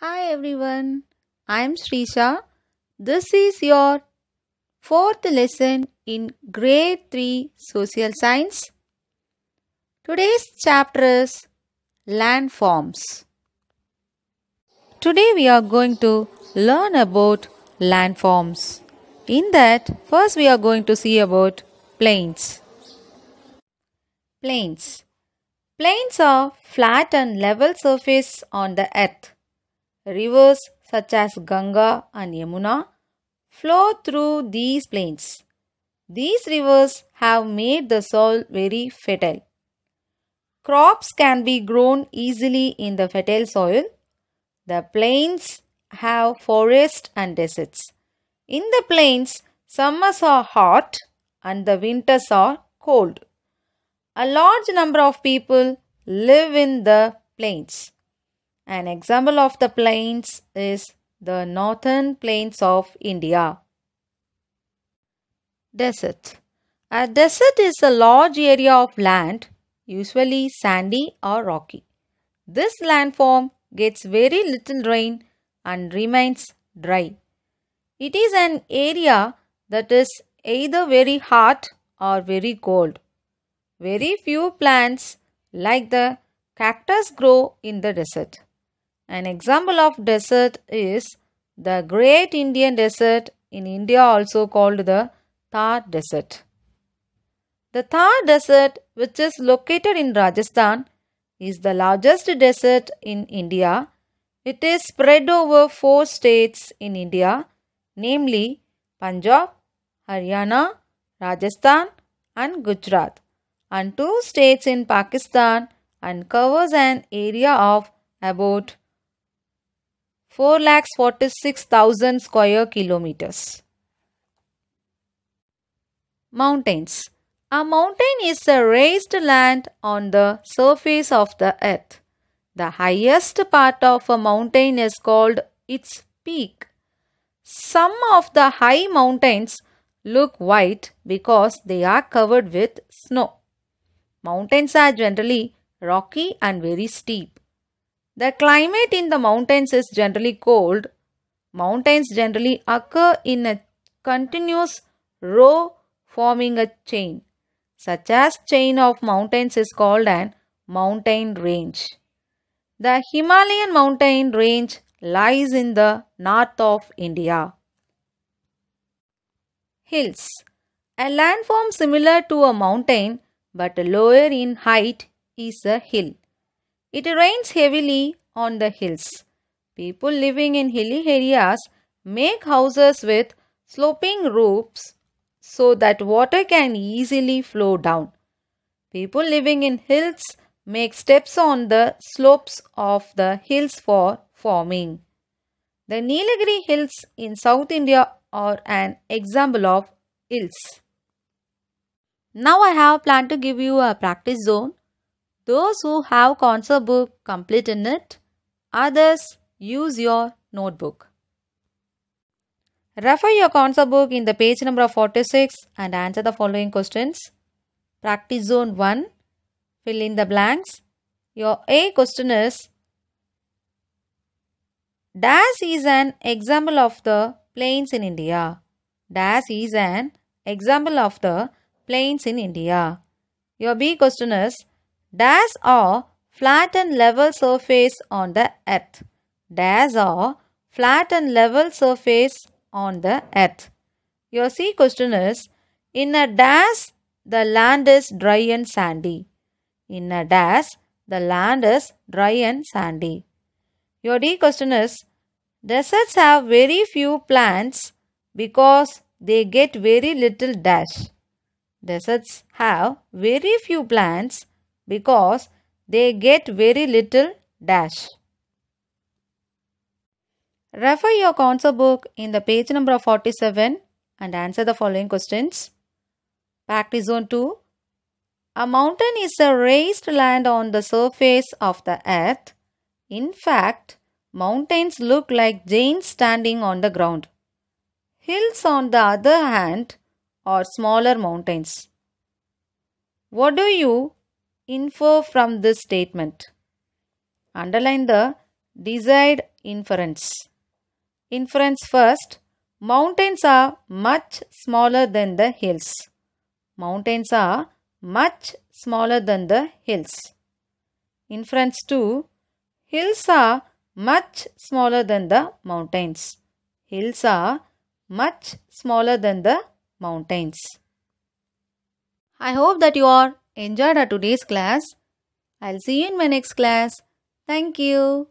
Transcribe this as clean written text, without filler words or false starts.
Hi everyone, I'm Srisa. This is your fourth lesson in grade 3 social science. Today's chapter is landforms. Today we are going to learn about landforms. In that, first we are going to see about plains. Plains. Plains are flat and level surface on the earth. Rivers such as Ganga and Yamuna flow through these plains. These rivers have made the soil very fertile. Crops can be grown easily in the fertile soil. The plains have forests and deserts. In the plains, summers are hot and the winters are cold. A large number of people live in the plains. An example of the plains is the northern plains of India. Desert. A desert is a large area of land, usually sandy or rocky. This landform gets very little rain and remains dry. It is an area that is either very hot or very cold. Very few plants like the cactus grow in the desert. An example of desert is the Great Indian Desert in India, also called the Thar Desert. The Thar Desert, which is located in Rajasthan, is the largest desert in India. It is spread over 4 states in India, namely Punjab, Haryana, Rajasthan, and Gujarat, and 2 states in Pakistan, and covers an area of about 4,46,000 square kilometers. Mountains. A mountain is a raised land on the surface of the earth. The highest part of a mountain is called its peak. Some of the high mountains look white because they are covered with snow. Mountains are generally rocky and very steep. The climate in the mountains is generally cold. Mountains generally occur in a continuous row forming a chain. Such as chain of mountains is called an mountain range. The Himalayan mountain range lies in the north of India. Hills. A landform similar to a mountain but lower in height is a hill. It rains heavily on the hills. People living in hilly areas make houses with sloping roofs so that water can easily flow down. People living in hills make steps on the slopes of the hills for farming. The Nilagiri Hills in South India are an example of hills. Now I have planned to give you a practice zone. Those who have concept book complete in it. Others use your notebook. Refer your concept book in the page number 46 and answer the following questions. Practice zone 1. Fill in the blanks. Your A question is, Dash is an example of the plains in India. Dash is an example of the plains in India. Your B question is, Dash are flat and level surface on the earth. Dash are flat and level surface on the earth. Your C question is, in a dash, the land is dry and sandy. In a dash, the land is dry and sandy. Your D question is, deserts have very few plants because they get very little dash. Deserts have very few plants because they get very little dash. Refer your concept book in the page number 47 and answer the following questions. Practice zone 2. A mountain is a raised land on the surface of the earth. In fact, mountains look like giants standing on the ground. Hills, on the other hand, are smaller mountains. What do you infer from this statement? Underline the desired inference. Inference first. Mountains are much smaller than the hills. Mountains are much smaller than the hills. Inference 2. Hills are much smaller than the mountains. Hills are much smaller than the mountains. I hope that you all enjoyed our today's class. I'll see you in my next class. Thank you.